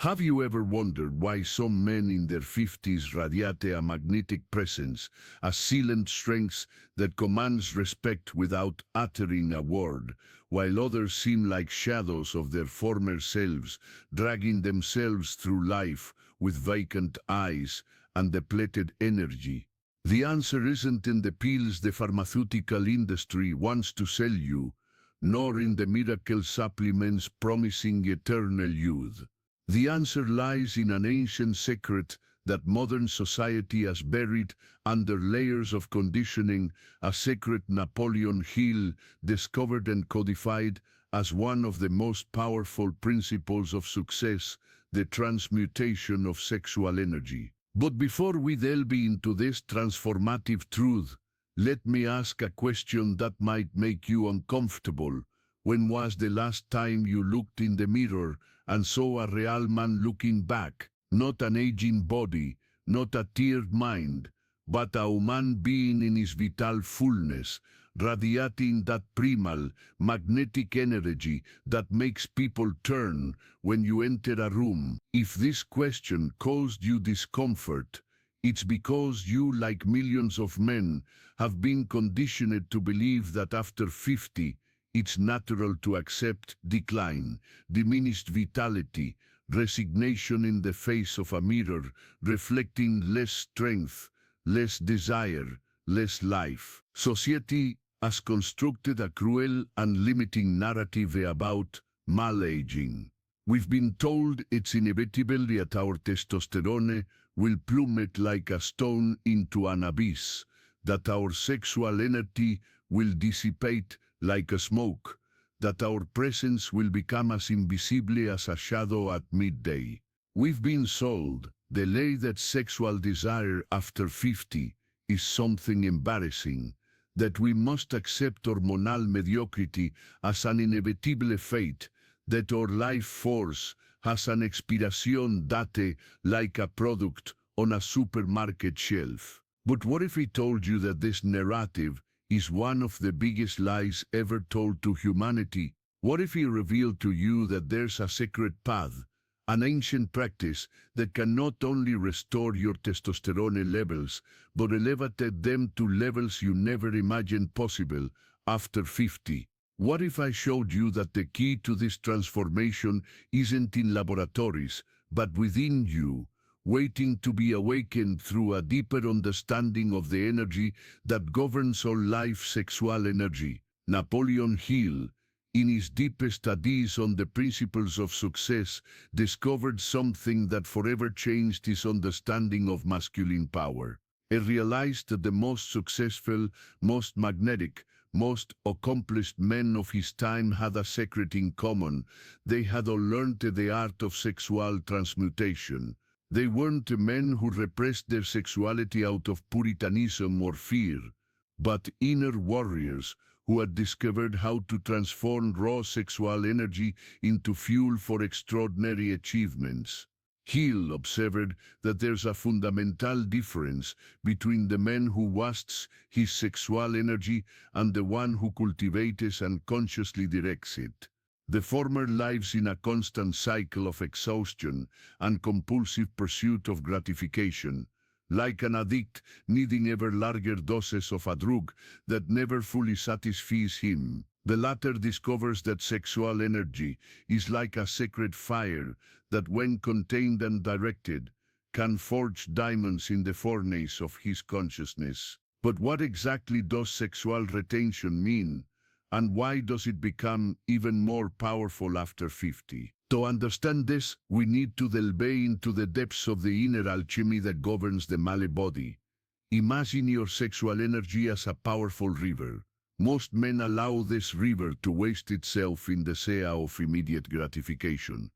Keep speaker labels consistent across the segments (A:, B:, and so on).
A: Have you ever wondered why some men in their 50s radiate a magnetic presence, a silent strength that commands respect without uttering a word, while others seem like shadows of their former selves, dragging themselves through life with vacant eyes and depleted energy? The answer isn't in the pills the pharmaceutical industry wants to sell you, nor in the miracle supplements promising eternal youth. The answer lies in an ancient secret that modern society has buried under layers of conditioning, a secret Napoleon Hill discovered and codified as one of the most powerful principles of success, the transmutation of sexual energy. But before we delve into this transformative truth, let me ask a question that might make you uncomfortable. When was the last time you looked in the mirror and saw a real man looking back? Not an aging body, not a tired mind, but a human being in his vital fullness, radiating that primal, magnetic energy that makes people turn when you enter a room. If this question caused you discomfort, it's because you, like millions of men, have been conditioned to believe that after 50, it's natural to accept decline, diminished vitality, resignation in the face of a mirror, reflecting less strength, less desire, less life. Society has constructed a cruel and limiting narrative about malaging. We've been told it's inevitable that our testosterone will plummet like a stone into an abyss, that our sexual energy will dissipate like a smoke, that our presence will become as invisible as a shadow at midday. We've been sold the lie that sexual desire after 50 is something embarrassing, that we must accept hormonal mediocrity as an inevitable fate, that our life force has an expiration date like a product on a supermarket shelf. But what if we told you that this narrative is one of the biggest lies ever told to humanity? What if he revealed to you that there's a secret path, an ancient practice that can not only restore your testosterone levels, but elevate them to levels you never imagined possible after 50? What if I showed you that the key to this transformation isn't in laboratories, but within you, waiting to be awakened through a deeper understanding of the energy that governs all life, sexual energy? Napoleon Hill, in his deepest studies on the principles of success, discovered something that forever changed his understanding of masculine power. He realized that the most successful, most magnetic, most accomplished men of his time had a secret in common. They had all learned the art of sexual transmutation. They weren't men who repressed their sexuality out of puritanism or fear, but inner warriors who had discovered how to transform raw sexual energy into fuel for extraordinary achievements. Hill observed that there's a fundamental difference between the man who wastes his sexual energy and the one who cultivates and consciously directs it. The former lives in a constant cycle of exhaustion and compulsive pursuit of gratification, like an addict needing ever larger doses of a drug that never fully satisfies him. The latter discovers that sexual energy is like a sacred fire that, when contained and directed, can forge diamonds in the furnace of his consciousness. But what exactly does sexual retention mean? And why does it become even more powerful after 50? To understand this, we need to delve into the depths of the inner alchemy that governs the male body. Imagine your sexual energy as a powerful river. Most men allow this river to waste itself in the sea of immediate gratification,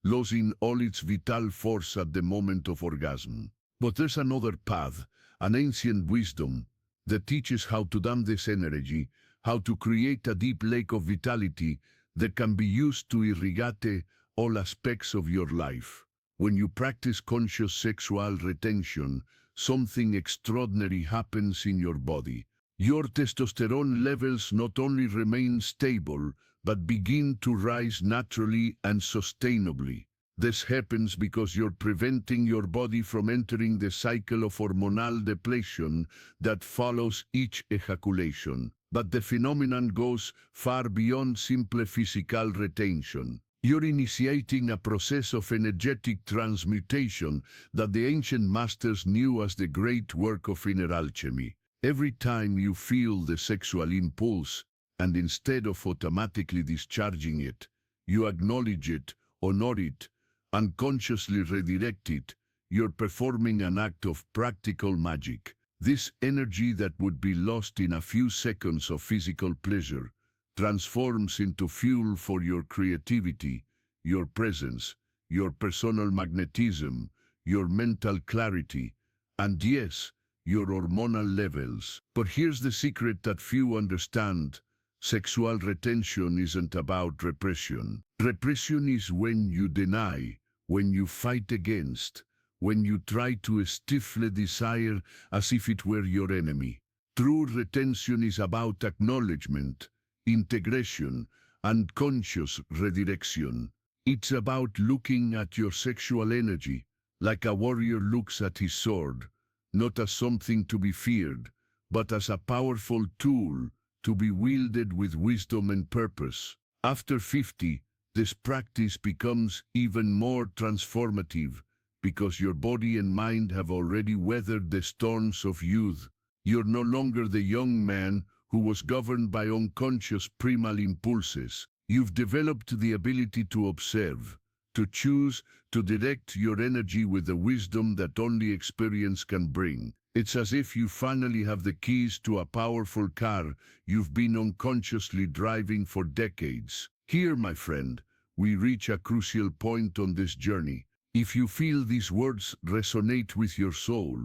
A: losing all its vital force at the moment of orgasm. But there's another path, an ancient wisdom, that teaches how to dam this energy, how to create a deep lake of vitality that can be used to irrigate all aspects of your life. When you practice conscious sexual retention, something extraordinary happens in your body. Your testosterone levels not only remain stable, but begin to rise naturally and sustainably. This happens because you're preventing your body from entering the cycle of hormonal depletion that follows each ejaculation. But the phenomenon goes far beyond simple physical retention. You're initiating a process of energetic transmutation that the ancient masters knew as the great work of inner alchemy. Every time you feel the sexual impulse, and instead of automatically discharging it, you acknowledge it, honor it, unconsciously redirect it, you're performing an act of practical magic. This energy that would be lost in a few seconds of physical pleasure transforms into fuel for your creativity, your presence, your personal magnetism, your mental clarity, and yes, your hormonal levels. But here's the secret that few understand. Sexual retention isn't about repression. Repression is when you deny, when you fight against, when you try to stifle desire as if it were your enemy. True retention is about acknowledgement, integration, and conscious redirection. It's about looking at your sexual energy like a warrior looks at his sword, not as something to be feared, but as a powerful tool to be wielded with wisdom and purpose. After 50, this practice becomes even more transformative because your body and mind have already weathered the storms of youth. You're no longer the young man who was governed by unconscious primal impulses. You've developed the ability to observe, to choose, to direct your energy with the wisdom that only experience can bring. It's as if you finally have the keys to a powerful car you've been unconsciously driving for decades. Here, my friend, we reach a crucial point on this journey. If you feel these words resonate with your soul,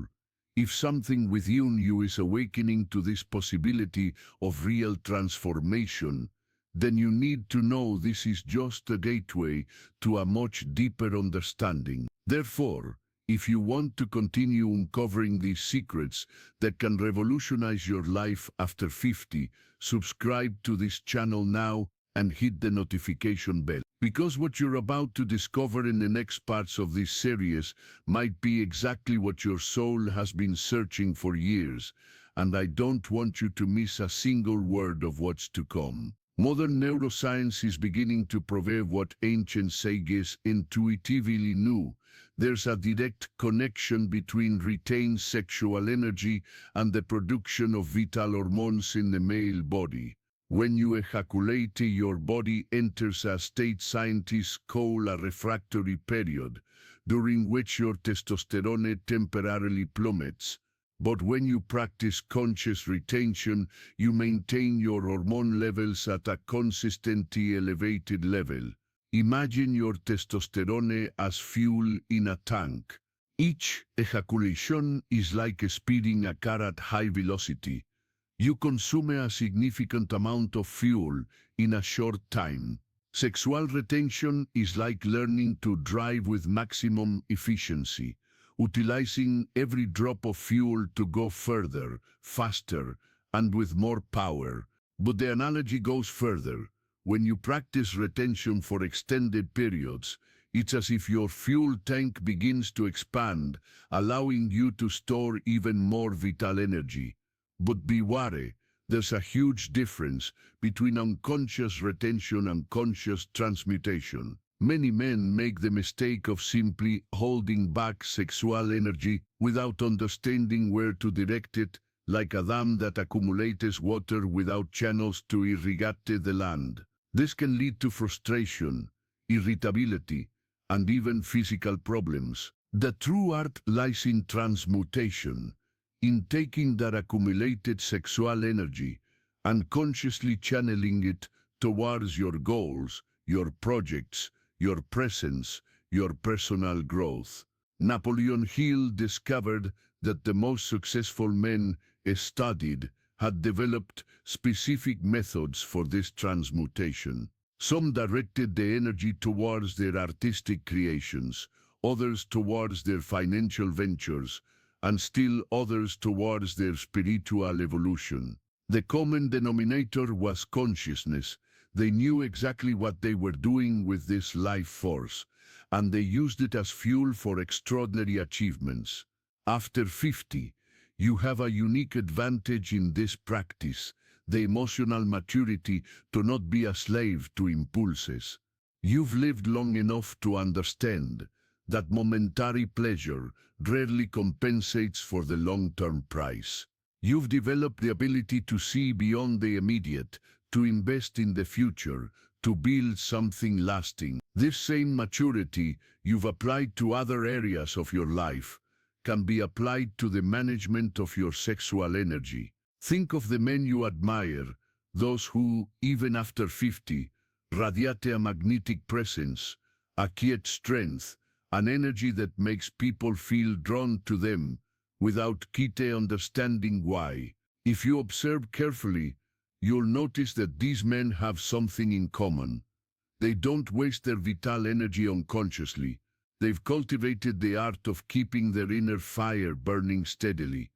A: if something within you is awakening to this possibility of real transformation, then you need to know this is just a gateway to a much deeper understanding. Therefore, if you want to continue uncovering these secrets that can revolutionize your life after 50, subscribe to this channel now and hit the notification bell. Because what you're about to discover in the next parts of this series might be exactly what your soul has been searching for years, and I don't want you to miss a single word of what's to come. Modern neuroscience is beginning to prove what ancient sages intuitively knew. There's a direct connection between retained sexual energy and the production of vital hormones in the male body. When you ejaculate, your body enters a state scientists call a refractory period, during which your testosterone temporarily plummets. But when you practice conscious retention, you maintain your hormone levels at a consistently elevated level. Imagine your testosterone as fuel in a tank. Each ejaculation is like speeding a car at high velocity. You consume a significant amount of fuel in a short time. Sexual retention is like learning to drive with maximum efficiency, utilizing every drop of fuel to go further, faster, and with more power. But the analogy goes further. When you practice retention for extended periods, it's as if your fuel tank begins to expand, allowing you to store even more vital energy. But beware, there's a huge difference between unconscious retention and conscious transmutation. Many men make the mistake of simply holding back sexual energy without understanding where to direct it, like a dam that accumulates water without channels to irrigate the land. This can lead to frustration, irritability, and even physical problems. The true art lies in transmutation, in taking that accumulated sexual energy and consciously channeling it towards your goals, your projects, your presence, your personal growth. Napoleon Hill discovered that the most successful men studied had developed specific methods for this transmutation. Some directed the energy towards their artistic creations, others towards their financial ventures, and still others towards their spiritual evolution. The common denominator was consciousness. They knew exactly what they were doing with this life force, and they used it as fuel for extraordinary achievements. After 50, you have a unique advantage in this practice, the emotional maturity to not be a slave to impulses. You've lived long enough to understand that momentary pleasure rarely compensates for the long-term price. You've developed the ability to see beyond the immediate, to invest in the future, to build something lasting. This same maturity you've applied to other areas of your life can be applied to the management of your sexual energy. Think of the men you admire, those who, even after 50, radiate a magnetic presence, a quiet strength, an energy that makes people feel drawn to them without quite understanding why. If you observe carefully, you'll notice that these men have something in common. They don't waste their vital energy unconsciously. They've cultivated the art of keeping their inner fire burning steadily,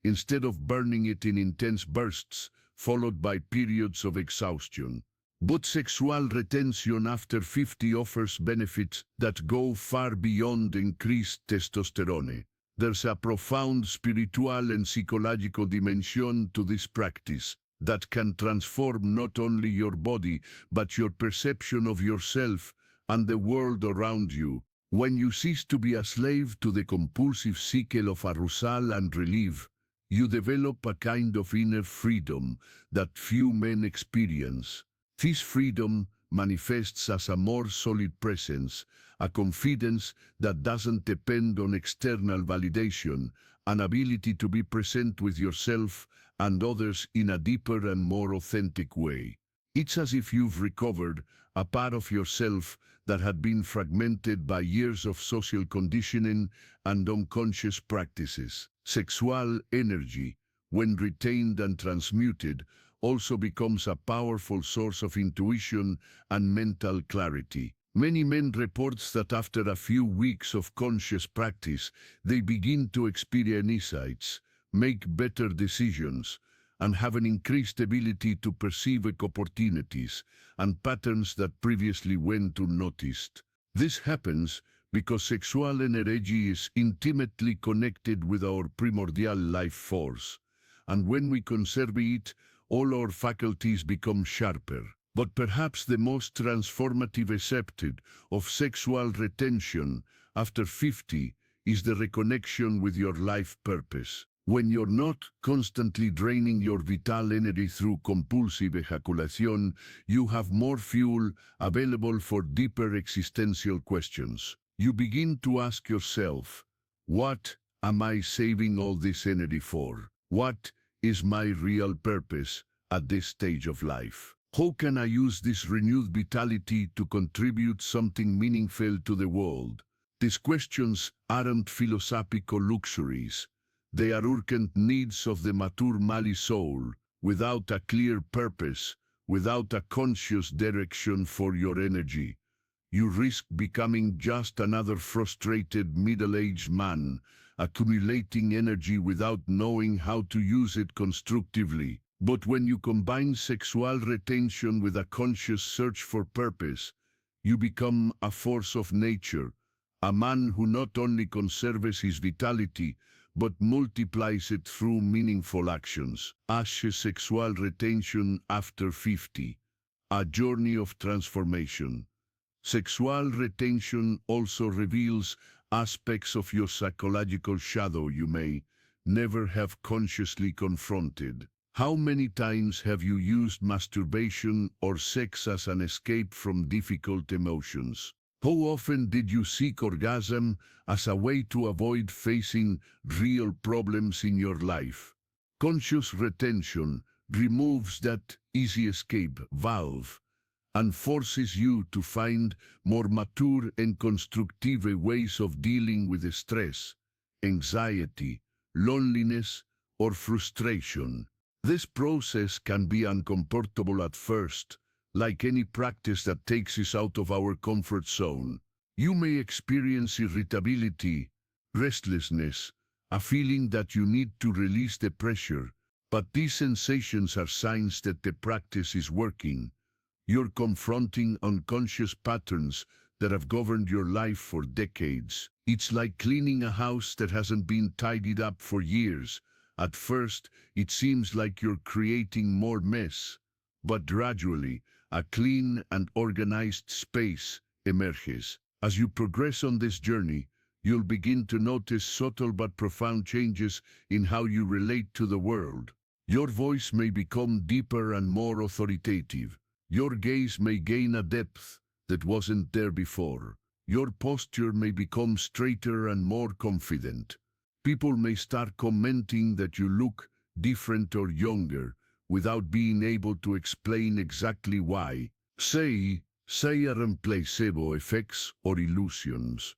A: instead of burning it in intense bursts, followed by periods of exhaustion. But sexual retention after 50 offers benefits that go far beyond increased testosterone. There's a profound spiritual and psychological dimension to this practice that can transform not only your body, but your perception of yourself and the world around you. When you cease to be a slave to the compulsive cycle of arousal and relief, you develop a kind of inner freedom that few men experience. This freedom manifests as a more solid presence, a confidence that doesn't depend on external validation, an ability to be present with yourself and others in a deeper and more authentic way. It's as if you've recovered a part of yourself that had been fragmented by years of social conditioning and unconscious practices. Sexual energy, when retained and transmuted, also becomes a powerful source of intuition and mental clarity. Many men report that after a few weeks of conscious practice, they begin to experience insights, make better decisions, and have an increased ability to perceive opportunities and patterns that previously went unnoticed. This happens because sexual energy is intimately connected with our primordial life force, and when we conserve it, all our faculties become sharper. But perhaps the most transformative aspect of sexual retention after 50 is the reconnection with your life purpose. When you're not constantly draining your vital energy through compulsive ejaculation, you have more fuel available for deeper existential questions. You begin to ask yourself, what am I saving all this energy for? What is my real purpose at this stage of life? How can I use this renewed vitality to contribute something meaningful to the world? These questions aren't philosophical luxuries. They are urgent needs of the mature Mali soul. Without a clear purpose, without a conscious direction for your energy, you risk becoming just another frustrated middle-aged man, accumulating energy without knowing how to use it constructively. But when you combine sexual retention with a conscious search for purpose, you become a force of nature, a man who not only conserves his vitality, but multiplies it through meaningful actions. Ashe sexual retention after 50, a journey of transformation. Sexual retention also reveals aspects of your psychological shadow you may never have consciously confronted. How many times have you used masturbation or sex as an escape from difficult emotions? How often did you seek orgasm as a way to avoid facing real problems in your life? Conscious retention removes that easy escape valve and forces you to find more mature and constructive ways of dealing with stress, anxiety, loneliness, or frustration. This process can be uncomfortable at first, like any practice that takes us out of our comfort zone. You may experience irritability, restlessness, a feeling that you need to release the pressure, but these sensations are signs that the practice is working. You're confronting unconscious patterns that have governed your life for decades. It's like cleaning a house that hasn't been tidied up for years. At first, it seems like you're creating more mess, but gradually, a clean and organized space emerges. As you progress on this journey, you'll begin to notice subtle but profound changes in how you relate to the world. Your voice may become deeper and more authoritative. Your gaze may gain a depth that wasn't there before. Your posture may become straighter and more confident. People may start commenting that you look different or younger without being able to explain exactly why. Say aren't placebo effects or illusions.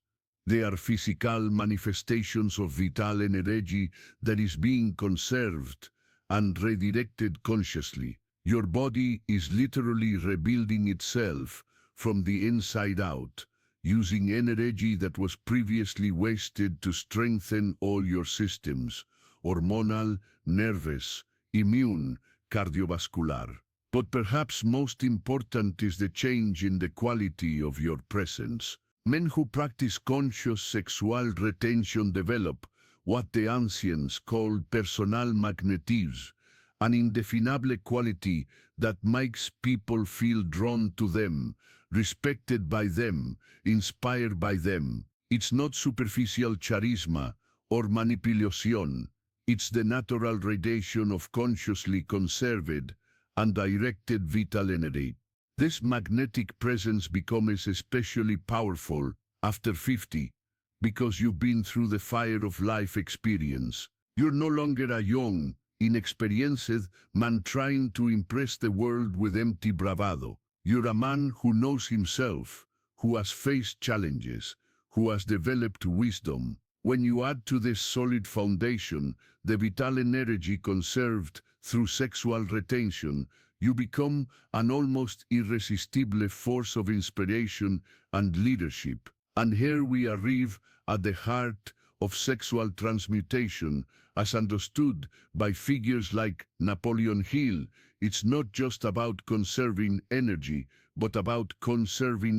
A: They are physical manifestations of vital energy that is being conserved and redirected consciously. Your body is literally rebuilding itself from the inside out, using energy that was previously wasted to strengthen all your systems: hormonal, nervous, immune, cardiovascular. But perhaps most important is the change in the quality of your presence. Men who practice conscious sexual retention develop what the ancients called personal magnetism, an indefinable quality that makes people feel drawn to them, respected by them, inspired by them. It's not superficial charisma or manipulation. It's the natural radiation of consciously conserved and directed vital energy. This magnetic presence becomes especially powerful after 50, because you've been through the fire of life experience. You're no longer a young, inexperienced man trying to impress the world with empty bravado. You're a man who knows himself, who has faced challenges, who has developed wisdom. When you add to this solid foundation the vital energy conserved through sexual retention, you become an almost irresistible force of inspiration and leadership. And here we arrive at the heart of sexual transmutation, as understood by figures like Napoleon Hill. It's not just about conserving energy, but about consciously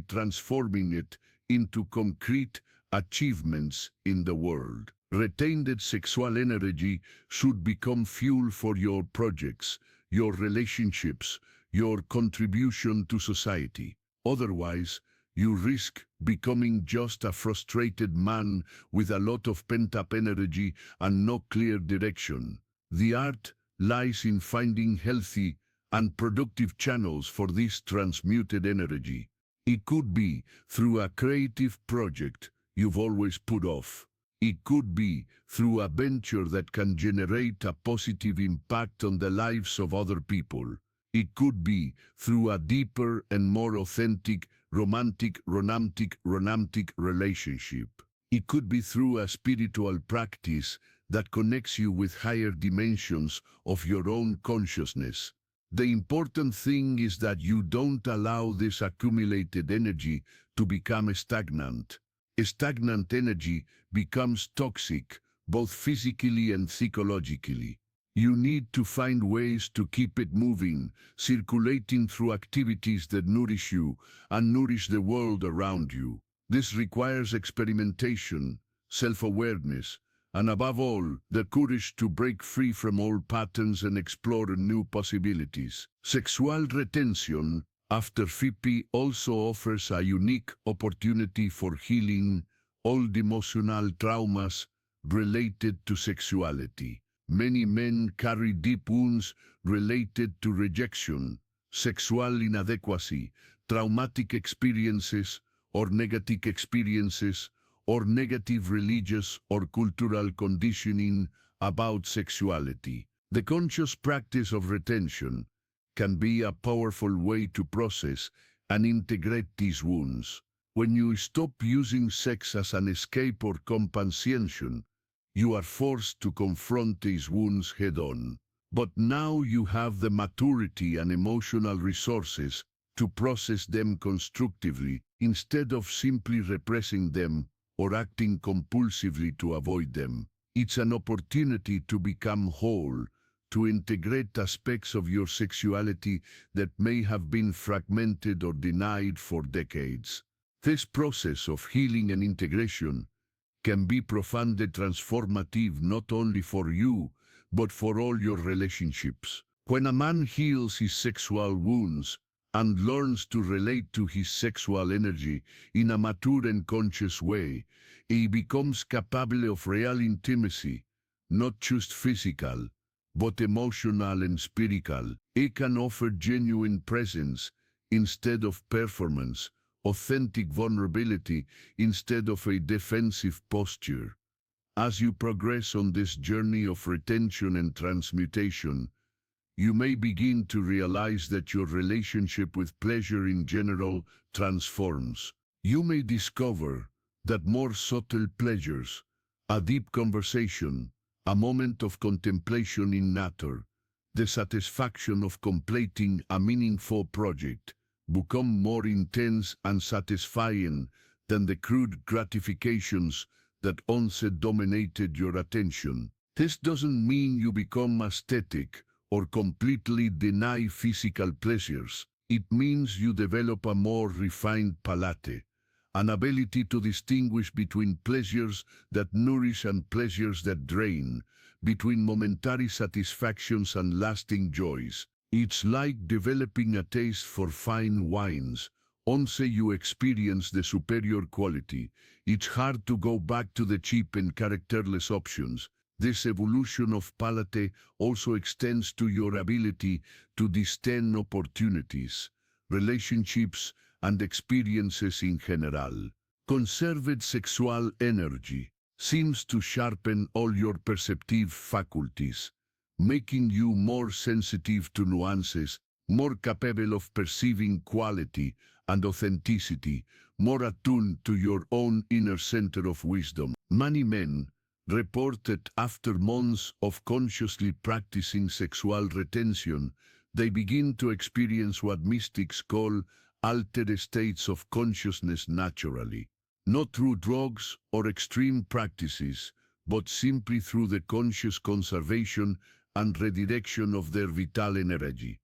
A: transforming it into concrete achievements in the world. Retained sexual energy should become fuel for your projects, your relationships, your contribution to society. Otherwise, you risk becoming just a frustrated man with a lot of pent-up energy and no clear direction. The art lies in finding healthy and productive channels for this transmuted energy. It could be through a creative project you've always put off. It could be through a venture that can generate a positive impact on the lives of other people. It could be through a deeper and more authentic romantic relationship. It could be through a spiritual practice that connects you with higher dimensions of your own consciousness. The important thing is that you don't allow this accumulated energy to become stagnant. Stagnant energy becomes toxic, both physically and psychologically. You need to find ways to keep it moving, circulating through activities that nourish you and nourish the world around you. This requires experimentation, self-awareness, and above all, the courage to break free from old patterns and explore new possibilities. Sexual retention after 50 also offers a unique opportunity for healing old emotional traumas related to sexuality. Many men carry deep wounds related to rejection, sexual inadequacy, traumatic experiences, or negative religious or cultural conditioning about sexuality. The conscious practice of retention can be a powerful way to process and integrate these wounds. When you stop using sex as an escape or compensation, you are forced to confront these wounds head-on. But now you have the maturity and emotional resources to process them constructively, instead of simply repressing them or acting compulsively to avoid them. It's an opportunity to become whole, to integrate aspects of your sexuality that may have been fragmented or denied for decades. This process of healing and integration can be profoundly transformative not only for you, but for all your relationships. When a man heals his sexual wounds and learns to relate to his sexual energy in a mature and conscious way, he becomes capable of real intimacy, not just physical, but emotional and spiritual. He can offer genuine presence instead of performance, authentic vulnerability instead of a defensive posture. As you progress on this journey of retention and transmutation, you may begin to realize that your relationship with pleasure in general transforms. You may discover that more subtle pleasures, a deep conversation, a moment of contemplation in nature, the satisfaction of completing a meaningful project, become more intense and satisfying than the crude gratifications that once dominated your attention. This doesn't mean you become aesthetic or completely deny physical pleasures. It means you develop a more refined palate, an ability to distinguish between pleasures that nourish and pleasures that drain, between momentary satisfactions and lasting joys. It's like developing a taste for fine wines. Once you experience the superior quality, it's hard to go back to the cheap and characterless options. This evolution of palate also extends to your ability to discern opportunities, relationships, and experiences in general. Conserved sexual energy seems to sharpen all your perceptive faculties, making you more sensitive to nuances, more capable of perceiving quality and authenticity, more attuned to your own inner center of wisdom. Many men report that after months of consciously practicing sexual retention, they begin to experience what mystics call altered states of consciousness naturally, not through drugs or extreme practices, but simply through the conscious conservation and redirection of their vital energy.